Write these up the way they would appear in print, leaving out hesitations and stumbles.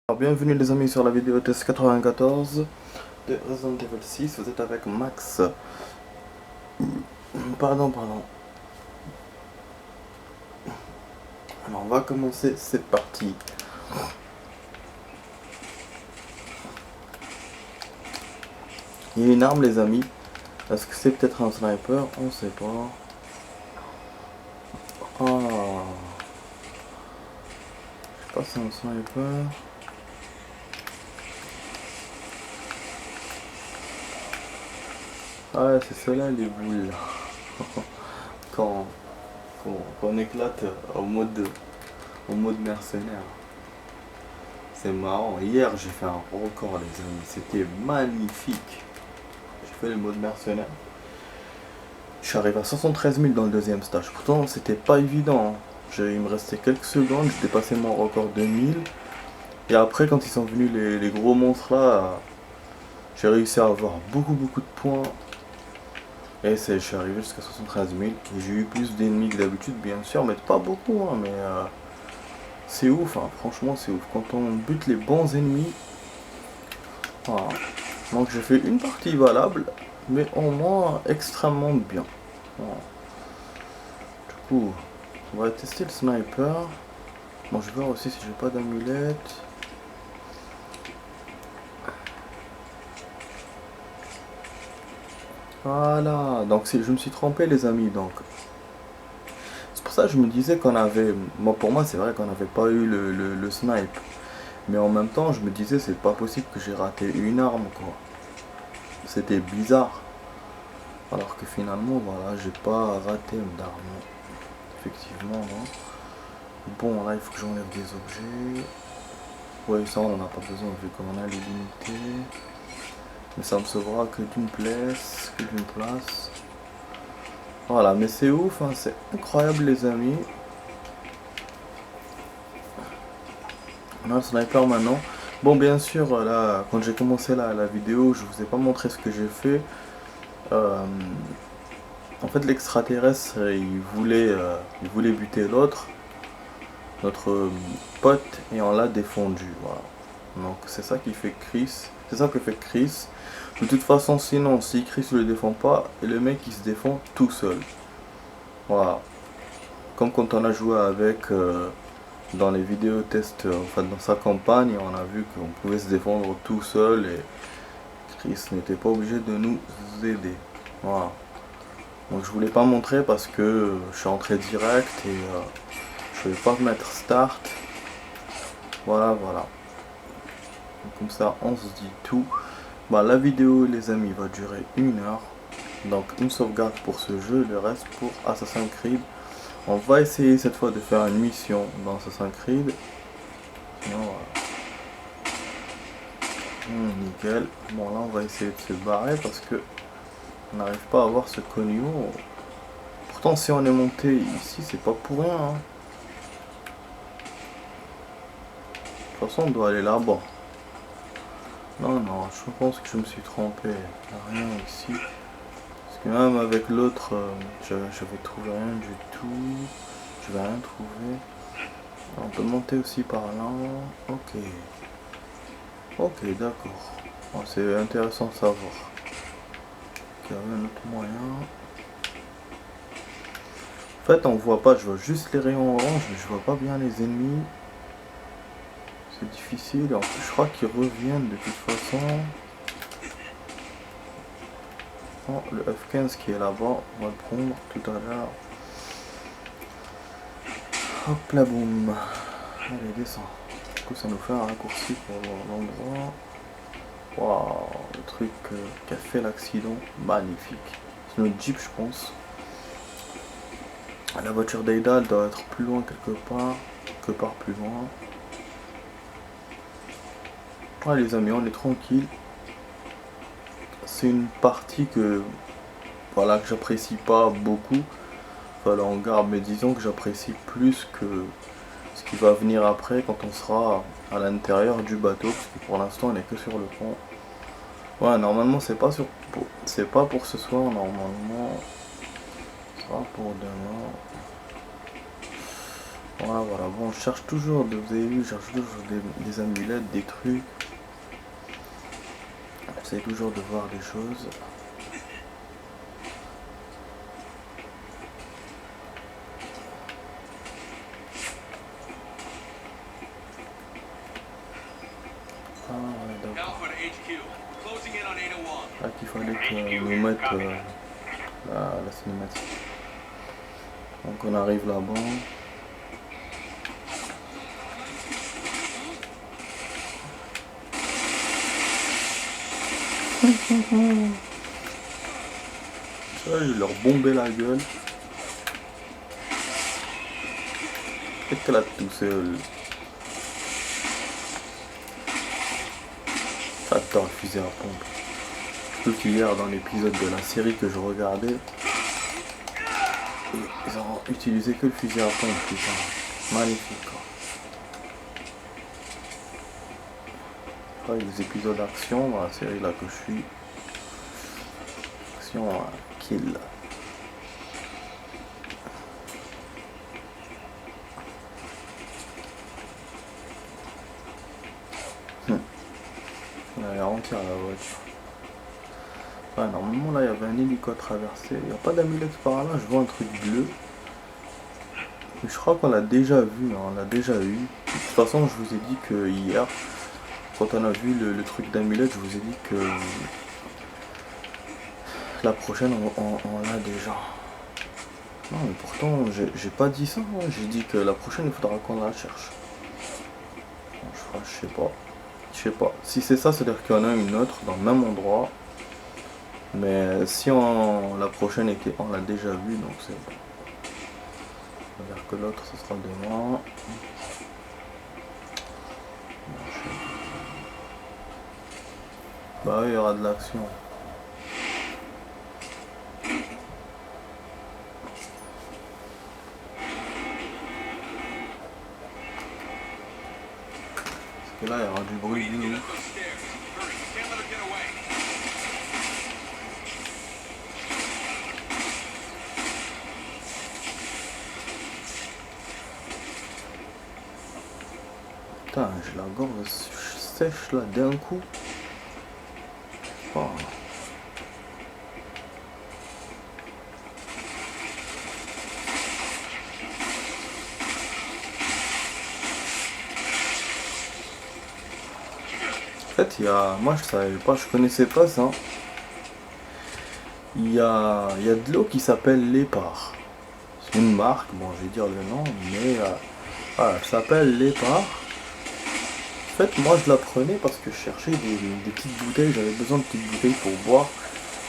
Alors, bienvenue les amis sur la vidéo test 94 de Resident Evil 6, vous êtes avec Max. Pardon. Alors on va commencer, c'est parti. Il y a une arme les amis, est-ce que c'est peut-être un sniper? On sait pas. Ah, je sais pas si c'est un sniper. Ah c'est cela les boules. quand, quand on éclate au mode mercenaire. C'est marrant, hier j'ai fait un record les amis, c'était magnifique. J'ai fait le mode mercenaire. Je suis arrivé à 73 000 dans le deuxième stage, pourtant c'était pas évident. Il me restait quelques secondes, j'ai dépassé mon record de 1000. Et après quand ils sont venus les gros monstres là, j'ai réussi à avoir beaucoup de points. Et je suis arrivé jusqu'à 73 000. Et j'ai eu plus d'ennemis que d'habitude bien sûr, mais pas beaucoup hein, mais c'est ouf, hein, franchement c'est ouf. Quand on bute les bons ennemis. Voilà. Donc j'ai fait une partie valable, mais au moins extrêmement bien. Voilà. Du coup, on va tester le sniper. Bon, je vais voir aussi si j'ai pas d'amulette. Voilà, donc je me suis trompé les amis, donc c'est pour ça que je me disais qu'on avait, moi pour moi c'est vrai qu'on n'avait pas eu le snipe, mais en même temps je me disais c'est pas possible que j'ai raté une arme quoi, c'était bizarre, alors que finalement voilà j'ai pas raté d'arme, effectivement non. Bon là il faut que j'enlève des objets, ouais ça on en a pas besoin vu qu'on a les limités, mais ça me sauvera que d'une place, Voilà, mais c'est ouf, hein, c'est incroyable les amis. On a le sniper maintenant. Bon, bien sûr, là, quand j'ai commencé la vidéo, je vous ai pas montré ce que j'ai fait. En fait, l'extraterrestre, il voulait buter notre pote, et on l'a défendu. Voilà. Donc c'est ça qui fait Chris. C'est ça que fait Chris. De toute façon, sinon, si Chris ne le défend pas, et le mec il se défend tout seul. Voilà. Comme quand on a joué avec dans les vidéos tests, enfin dans sa campagne, on a vu qu'on pouvait se défendre tout seul et Chris n'était pas obligé de nous aider. Voilà. Donc je voulais pas montrer parce que je suis entré direct et je vais pas mettre start. Voilà. Donc, comme ça on se dit tout. Bah, la vidéo les amis va durer 1 heure. Donc une sauvegarde pour ce jeu, le reste pour Assassin's Creed. On va essayer cette fois de faire une mission dans Assassin's Creed. Sinon, voilà. Nickel. Bon là on va essayer de se barrer parce que on n'arrive pas à voir ce cognon. Pourtant si on est monté ici c'est pas pour rien. Hein. De toute façon on doit aller là-bas. Non, je pense que je me suis trompé. Il n'y a rien ici. Parce que même avec l'autre, j'avais trouvé rien du tout. Je vais rien trouver. On peut monter aussi par là. Ok, d'accord. Bon, c'est intéressant de savoir. Il y avait un autre moyen. En fait, on voit pas, je vois juste les rayons orange, mais je vois pas bien les ennemis. C'est difficile. En plus, je crois qu'ils reviennent de toute façon. Oh, le F15 qui est là-bas, on va le prendre tout à l'heure. Hop là, boum. Allez, descends. Du coup, ça nous fait un raccourci pour l'endroit. Waouh, le truc qui a fait l'accident, magnifique. C'est notre Jeep, je pense. La voiture d'Aida, elle doit être plus loin quelque part plus loin. Ouais, les amis, on est tranquille. C'est une partie que j'apprécie pas beaucoup. Enfin, là, on garde, mais disons que j'apprécie plus que ce qui va venir après quand on sera à l'intérieur du bateau, parce que pour l'instant on est que sur le pont. Ouais, normalement c'est pas pour ce soir, normalement ce sera pour demain. Voilà, voilà. Bon, je cherche toujours, vous avez vu, je cherche toujours des amulettes, des trucs. J'essaie toujours de voir des choses. Ah, ouais, d'accord. Là qu'il fallait que nous mette la cinématique. Donc on arrive là-bas. Ça, je vais leur bomber la gueule. Éclate tout seul. J'adore le fusil à pompe. Surtout qu'hier, dans l'épisode de la série que je regardais, ils ont utilisé que le fusil à pompe, putain. Magnifique, quoi. Après, les épisodes d'action dans la série là que je suis. Action kill. On allait ralentir la voiture. Ouais, normalement là il y avait un hélico à traverser. Il n'y a pas d'amulette par là, je vois un truc bleu. Mais je crois qu'on l'a déjà vu, hein, on l'a déjà eu. De toute façon, je vous ai dit que hier, quand on a vu le truc d'amulette, je vous ai dit que la prochaine on l'a déjà. Non, mais pourtant, j'ai pas dit ça, hein. J'ai dit que la prochaine il faudra qu'on la cherche. Bon, je sais pas. Je sais pas. Si c'est ça, c'est-à-dire qu'il y en a une autre dans le même endroit. Mais si la prochaine était, on l'a déjà vu, donc c'est bon. C'est-à-dire que l'autre, ce sera demain. Bah oui, il y aura de l'action. Parce que là, il y aura du bruit du ouf. Putain, j'ai la gorge sèche là d'un coup. Oh. En fait, moi je savais pas, je connaissais pas ça. Il y a de l'eau qui s'appelle Lépar. C'est une marque, bon je vais dire le nom, mais voilà, elle s'appelle Lépar. En fait, moi je la prenais parce que je cherchais des petites bouteilles, j'avais besoin de petites bouteilles pour boire.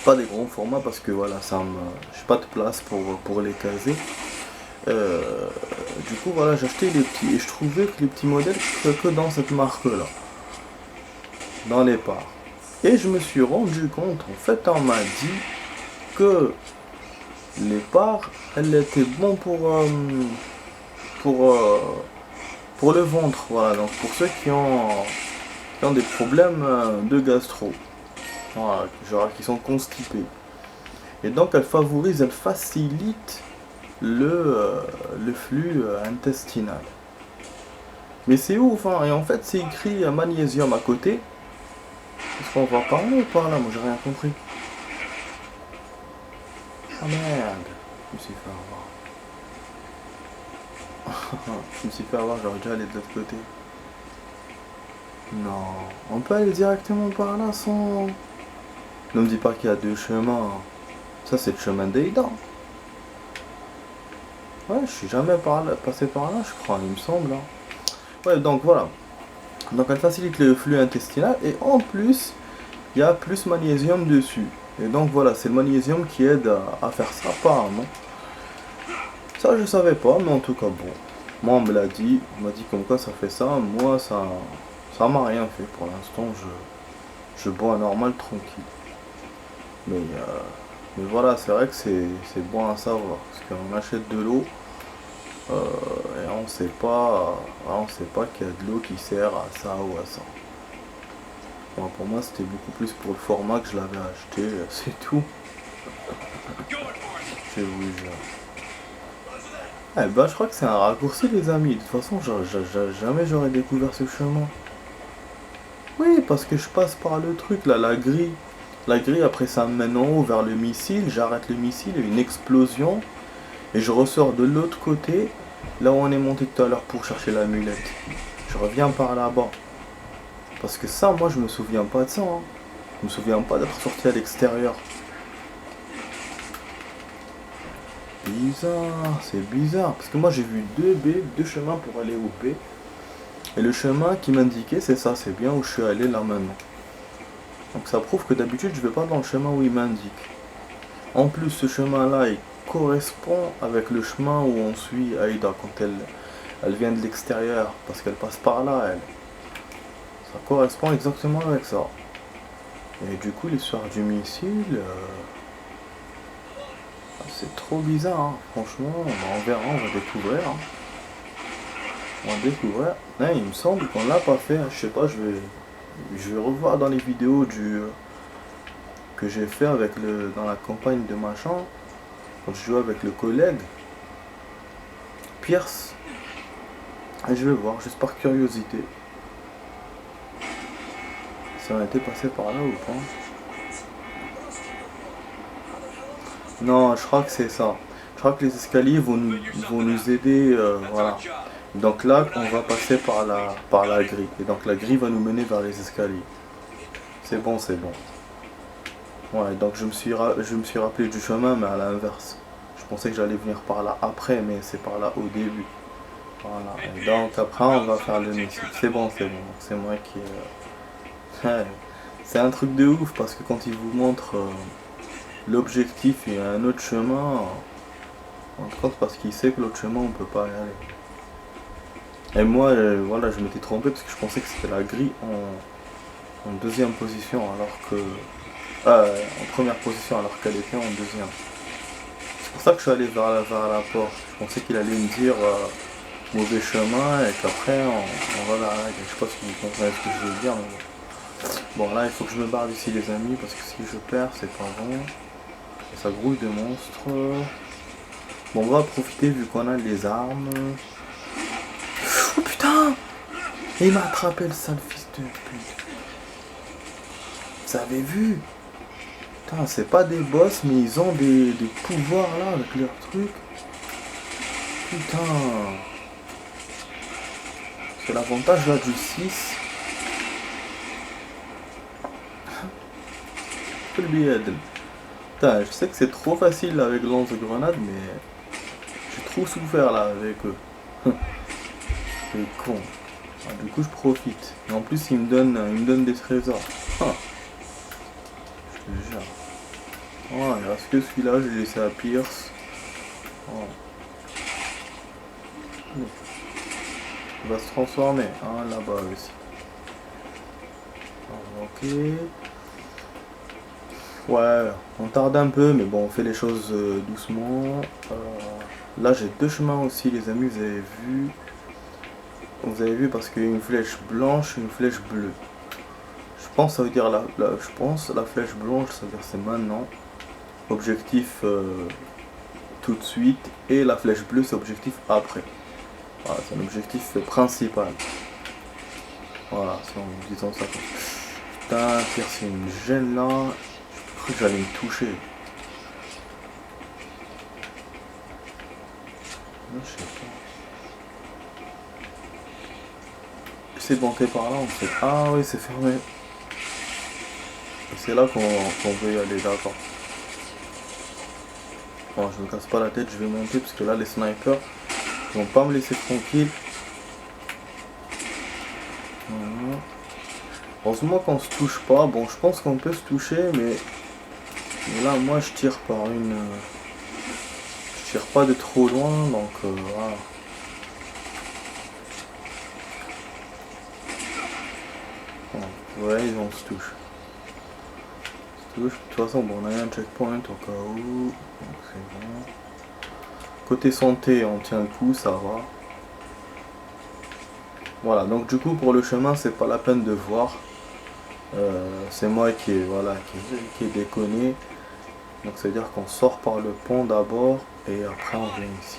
Pas des grands formats parce que voilà, j'ai pas de place pour les caser. Du coup voilà, j'ai acheté les petits et je trouvais que les petits modèles que dans cette marque là, dans les parts. Et je me suis rendu compte, en fait on m'a dit que les parts, elles étaient bons pour le ventre, voilà, donc pour ceux qui ont des problèmes de gastro, voilà, genre qui sont constipés. Et donc elles facilitent le flux intestinal. Mais c'est ouf, hein, et en fait c'est écrit magnésium à côté. Est-ce qu'on va parler ou pas là? Moi j'ai rien compris. Ah merde, je me suis fait avoir. Je me suis fait avoir, j'aurais dû aller de l'autre côté. Non, on peut aller directement par là sans... Ne me dis pas qu'il y a deux chemins. Ça c'est le chemin des dents. Ouais, je suis jamais passé par là, je crois, il me semble. Hein. Ouais, donc voilà. Donc elle facilite le flux intestinal et en plus, il y a plus magnésium dessus. Et donc voilà, c'est le magnésium qui aide à faire ça apparemment. Ça je savais pas, mais en tout cas bon. Moi on me l'a dit, on m'a dit comme quoi ça fait ça. Moi ça m'a rien fait pour l'instant, je bois normal tranquille. Mais voilà, c'est vrai que c'est bon à savoir. Parce qu'on achète de l'eau et on sait pas qu'il y a de l'eau qui sert à ça ou à ça. Bon, pour moi c'était beaucoup plus pour le format que je l'avais acheté, c'est tout. Je vous jure. Eh ben, je crois que c'est un raccourci, les amis. De toute façon, jamais j'aurais découvert ce chemin. Oui, parce que je passe par le truc, là, la grille. La grille, après, ça me mène en haut vers le missile. J'arrête le missile, il y a une explosion. Et je ressors de l'autre côté, là où on est monté tout à l'heure pour chercher l'amulette. Je reviens par là-bas. Parce que ça, moi, je me souviens pas de ça. Hein. Je me souviens pas d'être sorti à l'extérieur. Bizarre, c'est bizarre. Parce que moi, j'ai vu deux chemins pour aller au B. Et le chemin qui m'indiquait, c'est ça, c'est bien où je suis allé là maintenant. Donc ça prouve que d'habitude, je vais pas dans le chemin où il m'indique. En plus, ce chemin-là, il correspond avec le chemin où on suit Aïda quand elle vient de l'extérieur. Parce qu'elle passe par là, elle. Ça correspond exactement avec ça. Et du coup, l'histoire du missile, c'est trop bizarre. Hein. Franchement, on verra, on va découvrir. Hein. On va découvrir. Là, il me semble qu'on l'a pas fait. Hein. Je sais pas, je vais revoir dans les vidéos que j'ai fait dans la campagne de machin. Quand je jouais avec le collègue Pierce. Et je vais voir, juste par curiosité. Si on était passé par là ou pas. Non, je crois que c'est ça. Je crois que les escaliers vont nous aider. Voilà. Donc là, on va passer par la grille. Et donc la grille va nous mener vers les escaliers. C'est bon, c'est bon. Ouais, donc je me suis rappelé du chemin, mais à l'inverse. Je pensais que j'allais venir par là après, mais c'est par là au début. Voilà. Et donc après, on va faire le missile. C'est bon, c'est bon. C'est moi qui... Ouais. C'est un truc de ouf, parce que quand il vous montre l'objectif et un autre chemin, en tout cas, parce qu'il sait que l'autre chemin, on peut pas y aller. Et moi, voilà, je m'étais trompé, parce que je pensais que c'était la grille en deuxième position, alors que... en première position, alors qu'elle était en deuxième. C'est pour ça que je suis allé vers la porte. Je pensais qu'il allait me dire mauvais chemin et qu'après on va vers la grille. Je sais pas si vous comprenez ce que je veux dire, mais bon. Bon, là, il faut que je me barre d'ici, les amis, parce que si je perds, c'est pas bon. Et ça grouille de monstres. Bon, on va profiter vu qu'on a les armes. Oh putain! Et il m'a attrapé, le sale fils de pute. Vous avez vu? Putain, c'est pas des boss, mais ils ont des pouvoirs là avec leurs trucs. Putain. C'est l'avantage là du 6. Putain, je sais que c'est trop facile avec lance-grenade, mais j'ai trop souffert là avec eux. C'est con. Ah, du coup, je profite. Et en plus, il me donne des trésors. Ah. Je te jure. Oh, il reste que celui-là, je l'ai laissé à Pierce. Oh. Il va se transformer. Ah, là-bas aussi. Oh, ok. Ouais, on tarde un peu, mais bon, on fait les choses doucement. Là, j'ai deux chemins aussi, les amis, vous avez vu. Vous avez vu parce qu'il y a une flèche blanche et une flèche bleue. Je pense ça veut dire je pense la flèche blanche, ça veut dire c'est maintenant. Objectif tout de suite. Et la flèche bleue, c'est objectif après. Voilà, c'est un objectif principal. Voilà, si on disant ça. Putain, Pierre, c'est une gêne là. Je crois que j'allais me toucher. Non, je sais pas. C'est de monter par là, on fait. Ah oui, c'est fermé. Et c'est là qu'on veut y aller, d'accord. Bon, je me casse pas la tête, je vais monter parce que là, les snipers ils vont pas me laisser tranquille. Voilà. Heureusement qu'on se touche pas. Bon, je pense qu'on peut se toucher, mais là, moi, je tire par une. Je tire pas de trop loin, donc voilà. Bon, ouais, on se touche. De toute façon, bon, on a un checkpoint au cas où. Donc c'est bon. Côté santé, on tient le coup, ça va. Voilà, donc du coup, pour le chemin, c'est pas la peine de voir. C'est moi qui ai déconné. Donc c'est à dire qu'on sort par le pont d'abord et après on vient ici.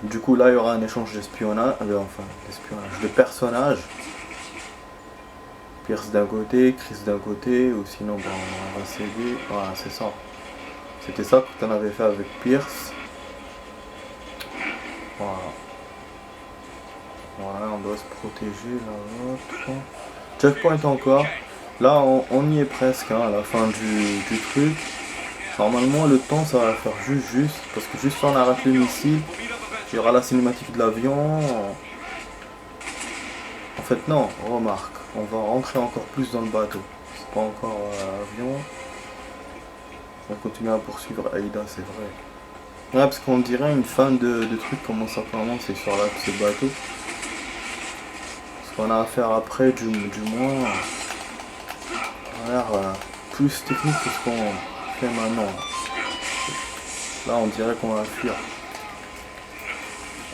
Du coup là il y aura un échange de personnages. Pierce d'un côté, Chris d'un côté, ou sinon bon, on va s'aider. Voilà, c'est ça. C'était ça que tu en avais fait avec Pierce. Voilà. Voilà, on doit se protéger là, l'autre. Checkpoint encore. Là, on y est presque hein, à la fin du truc. Normalement, le temps, ça va faire juste. Parce que juste on arrête le missile, il y aura la cinématique de l'avion. En fait, non, remarque. On va rentrer encore plus dans le bateau. C'est pas encore l'avion. On va continuer à poursuivre Aïda, c'est vrai. Ouais, parce qu'on dirait une fin de truc, comment ça commence, et sur là, ce bateau. Ce qu'on a à faire après, du moins, a l'air plus technique que ce qu'on fait maintenant. Là, on dirait qu'on va fuir.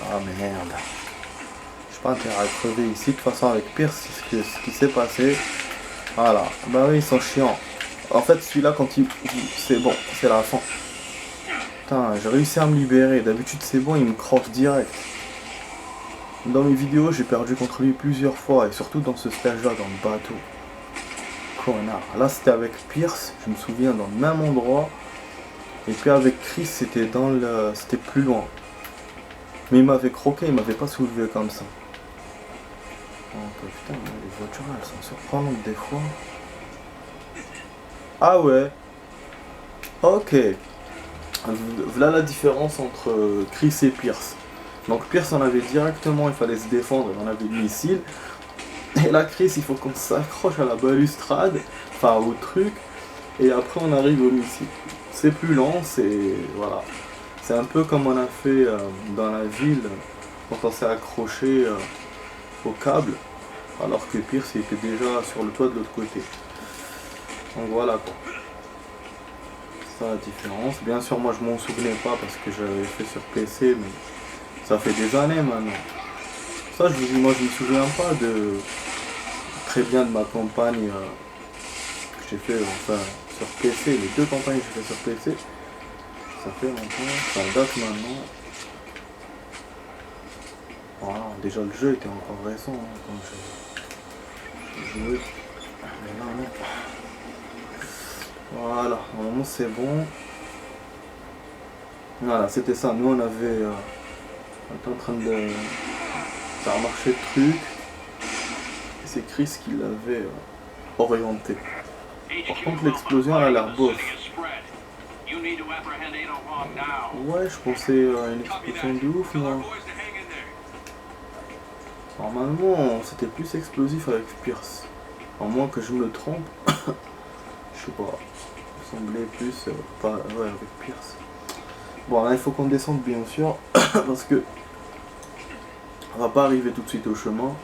Ah merde. Je pas intérêt à crever ici. De toute façon, avec Pierce, c'est ce qui s'est passé. Voilà. Bah oui, ils sont chiants. En fait, celui-là, quand il... C'est bon, c'est la fin. Putain, j'ai réussi à me libérer. D'habitude, c'est bon, il me croque direct. Dans mes vidéos, j'ai perdu contre lui plusieurs fois. Et surtout dans ce stage-là, dans le bateau. Connard. Là, c'était avec Pierce, je me souviens, dans le même endroit. Et puis avec Chris, c'était dans le... C'était plus loin. Mais il m'avait croqué, il m'avait pas soulevé comme ça. Donc, putain, les voitures, elles sont surprenantes des fois. Ah ouais. Ok. Voilà la différence entre Chris et Pierce. Donc Pierce, on avait directement, il fallait se défendre, on avait le missile. Et là, Chris, il faut qu'on s'accroche à la balustrade, enfin au truc, et après on arrive au missile. C'est plus lent, c'est... Voilà. C'est un peu comme on a fait dans la ville, quand on s'est accroché au câble, alors que Pierce il était déjà sur le toit de l'autre côté. Donc voilà quoi. C'est ça la différence. Bien sûr, moi je m'en souvenais pas parce que j'avais fait sur PC, mais ça fait des années maintenant. Ça, je vous dis, moi je me souviens pas de très bien de ma campagne que j'ai fait enfin sur PC, les deux campagnes que j'ai fait sur PC. Ça fait longtemps, ça date maintenant. Voilà, déjà le jeu était encore récent hein, quand j'ai joué. Mais là, non. Voilà, normalement c'est bon. Voilà, c'était ça. Nous on avait... on était en train de faire marcher le truc. Et c'est Chris qui l'avait orienté. Par contre l'explosion elle a l'air bof. Ouais, je pensais à une explosion de ouf moi. Normalement c'était plus explosif avec Pierce. À moins que je me trompe. Je sais pas. Il semblait plus pas ouais avec Pierce. Bon là il faut qu'on descende bien sûr. Parce que on va pas arriver tout de suite au chemin.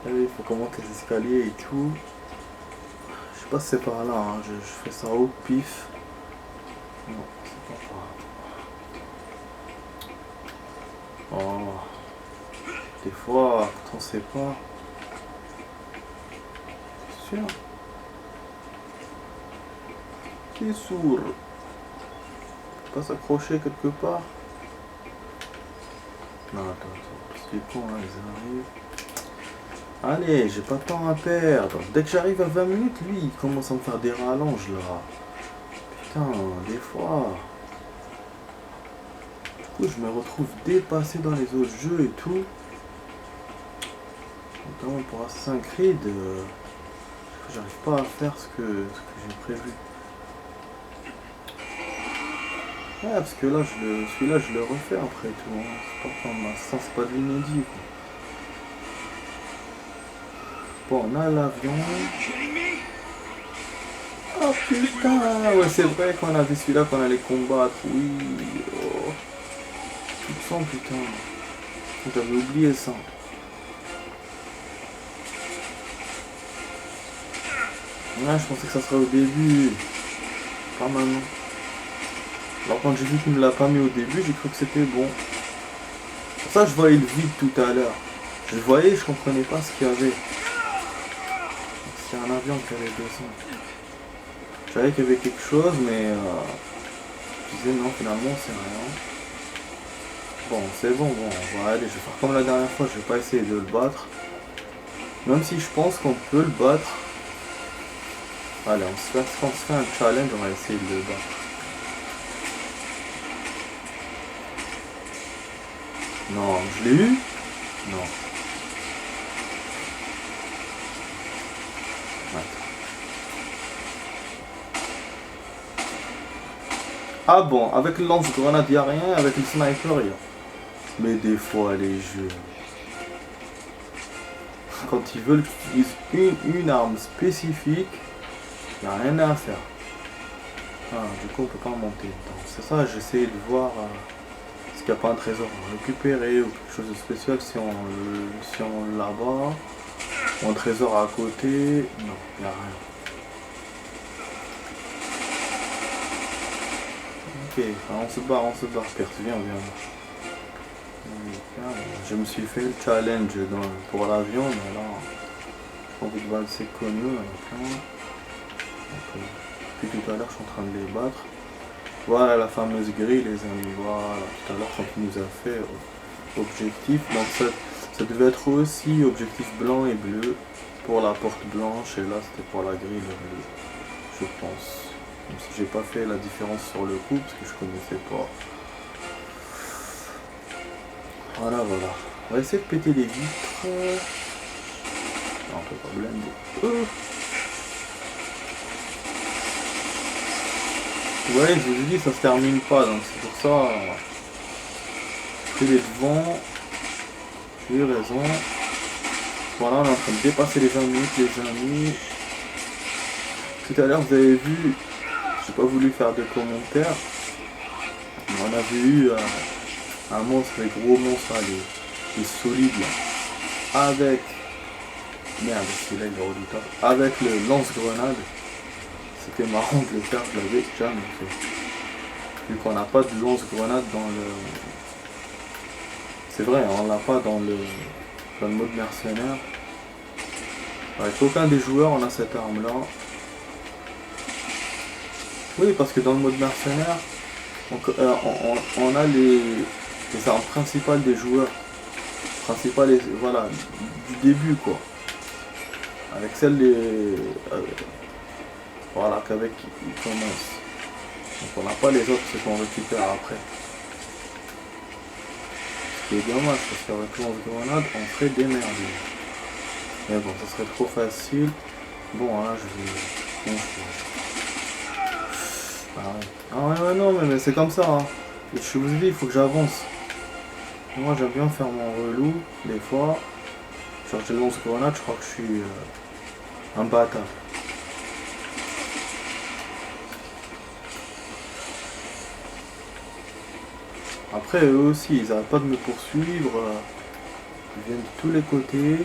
Il faut qu'on monte les escaliers et tout. Je sais pas si c'est par là, hein. Je fais ça au pif. Non, c'est pas par là. Oh. Des fois, quand on sait pas. C'est sûr. Qui est sourd. Pas s'accrocher quelque part. Non, attends, c'est con, hein, ils arrivent. Allez, j'ai pas de temps à perdre. Dès que j'arrive à 20 minutes, lui, il commence à me faire des rallonges là. Putain, des fois. Du coup, je me retrouve dépassé dans les autres jeux et tout. Notamment pour Assassin's Creed, j'arrive pas à faire ce que j'ai prévu. Ouais, parce que là, celui-là, je le refais après tout. Hein. C'est pas comme ça, c'est pas de l'inédit. Bon, on a l'avion. Oh putain, ouais, c'est vrai qu'on avait celui-là qu'on allait combattre. Oui. Oh. Tout ça, putain. J'avais oublié ça. Ouais, je pensais que ça serait au début. Pas maintenant. Alors quand j'ai vu qu'il me l'a pas mis au début, j'ai cru que c'était bon. Pour ça, je voyais le vide tout à l'heure. Je voyais, je comprenais pas ce qu'il y avait. C'est un avion qui allait descendre. Je savais qu'il y avait quelque chose, mais je disais non, finalement, c'est rien. Bon, c'est bon, on va aller. Je vais faire comme la dernière fois, je vais pas essayer de le battre. Même si je pense qu'on peut le battre. Allez, on se fait un challenge, on va essayer de le battre. Non, je l'ai eu? Non. Attends. Ah bon, avec le lance-grenade, y a rien, avec le sniper, y a. Mais des fois, les jeux, quand ils veulent utiliser une arme spécifique, y a rien à faire. Ah, du coup, on peut pas monter. C'est ça, j'essaie de voir est-ce qu'il n'y a pas un trésor à récupérer ou quelque chose de spécial si on là-bas. Ou un trésor à côté. Non, il n'y a rien. Ok, on se barre, Perse, viens. Je me suis fait le challenge pour l'avion, mais là, j'ai envie de voir c'est connu, depuis tout à l'heure, je suis en train de les battre. Voilà la fameuse grille, les amis. Voilà, tout à l'heure, quand il nous a fait objectif. Donc, ça devait être aussi objectif blanc et bleu pour la porte blanche, et là, c'était pour la grille bleue, je pense. Même si j'ai pas fait la différence sur le coup, parce que je connaissais pas. Voilà. On va essayer de péter les vitres. Non, on peut pas blinder. Ouais, je vous ai dit, ça se termine pas, donc c'est pour ça. Que les devants. J'ai eu raison. Voilà, on est en train de dépasser les 20 minutes, les amis. Tout à l'heure, vous avez vu, j'ai pas voulu faire de commentaires. Mais on avait eu un monstre, les gros monstres, là, les solides, là. Avec. Merde, celui-là, il est redoutable. Avec le lance-grenade. C'était marrant de le faire, je l'avais jamais fait. Vu qu'on n'a pas de lance-grenade dans le. C'est vrai, on l'a pas dans le mode mercenaire. Avec aucun des joueurs on a cette arme là. Oui, parce que dans le mode mercenaire, on a les armes principales des joueurs. Principales, voilà, du début quoi. Avec celles des. Voilà, qu'avec ils commencent. Donc on n'a pas les autres, ce qu'on récupère après. Ce qui est dommage, parce qu'avec lance-grenade, on ferait des merdes. Mais bon, ça serait trop facile. Bon, là, je vais. Ah ouais, non, mais c'est comme ça. Hein. Je vous dis, il faut que j'avance. Moi, j'aime bien faire mon relou, des fois. Genre, j'ai le lance-grenade, je crois que je suis un bâtard. Après, eux aussi, ils n'arrêtent pas de me poursuivre. Ils viennent de tous les côtés.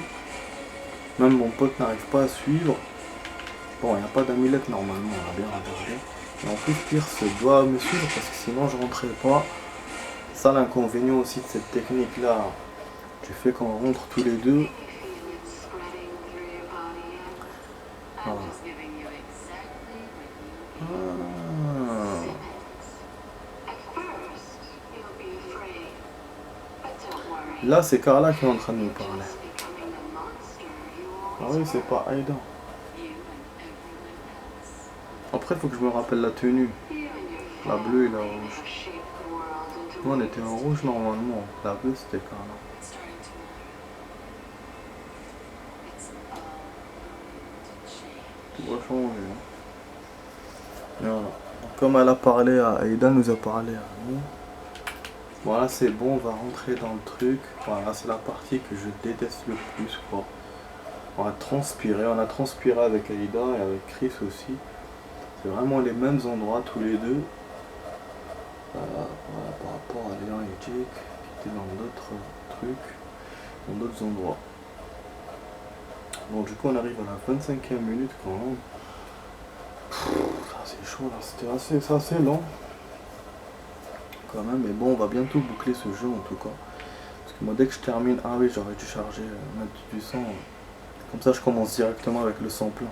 Même mon pote n'arrive pas à suivre. Bon, il n'y a pas d'amulette normalement, on a bien regardé. Mais en plus, Pierce doit me suivre parce que sinon je rentrerai pas. Ça, l'inconvénient aussi de cette technique-là, du fait qu'on rentre tous les deux. Voilà. Là, c'est Carla qui est en train de nous parler. Ah oui, c'est pas Aïda. Après, il faut que je me rappelle la tenue. La bleue et la rouge. Nous, on était en rouge normalement. La bleue, c'était Carla. Tout va changer. Et voilà. Comme elle a parlé à Aïda, nous a parlé à nous. Voilà, c'est bon, on va rentrer dans le truc. Voilà, c'est la partie que je déteste le plus, quoi. On a transpiré avec Aïda et avec Chris aussi. C'est vraiment les mêmes endroits tous les deux. Voilà, par rapport à Léon et Jake qui étaient dans d'autres trucs, dans d'autres endroits. Bon, du coup, on arrive à la 25e minute quand même. C'est chaud là, c'était assez lent. Quand même, mais bon, on va bientôt boucler ce jeu en tout cas. Parce que moi, dès que je termine, ah oui, j'aurais dû charger, mettre du sang. Comme ça, je commence directement avec le sang plein.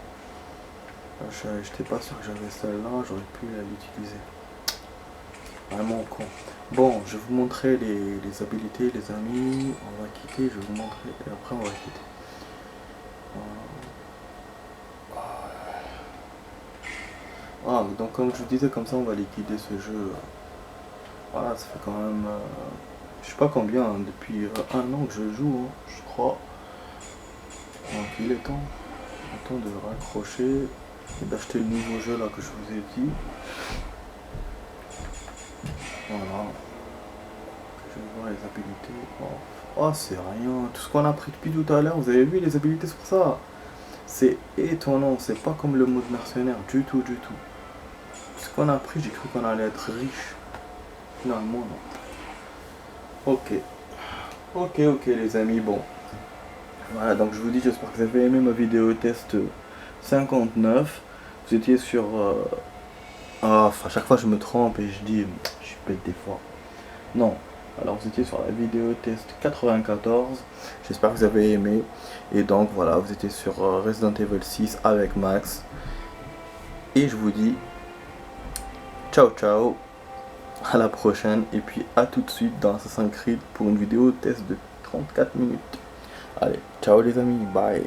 J'étais pas sûr que j'avais celle-là, j'aurais pu l'utiliser. Vraiment con. Bon, je vais vous montrer les habilités, les amis. On va quitter, je vais vous montrer et après on va quitter. Ah, donc comme je vous disais, comme ça on va liquider ce jeu. Voilà, ça fait quand même, je sais pas combien, hein, depuis 1 an que je joue, hein, je crois. Donc il est temps de raccrocher et d'acheter le nouveau jeu là que je vous ai dit. Voilà, je vais voir les habilités. Oh, c'est rien, tout ce qu'on a pris depuis tout à l'heure, vous avez vu les habilités sur ça? C'est étonnant, c'est pas comme le mode mercenaire, du tout, du tout. Tout ce qu'on a pris, j'ai cru qu'on allait être riche. Finalement, non. Ok, les amis, bon. Voilà, donc je vous dis, j'espère que vous avez aimé ma vidéo test 59. Vous étiez sur... Ah, à chaque fois je me trompe et je dis, je suis bête des fois. Non, alors vous étiez sur la vidéo test 94. J'espère que vous avez aimé. Et donc voilà, vous étiez sur Resident Evil 6 avec Max. Et je vous dis, ciao ciao, à la prochaine. Et puis à tout de suite dans Assassin's Creed pour une vidéo test de 34 minutes. Allez, ciao les amis, bye.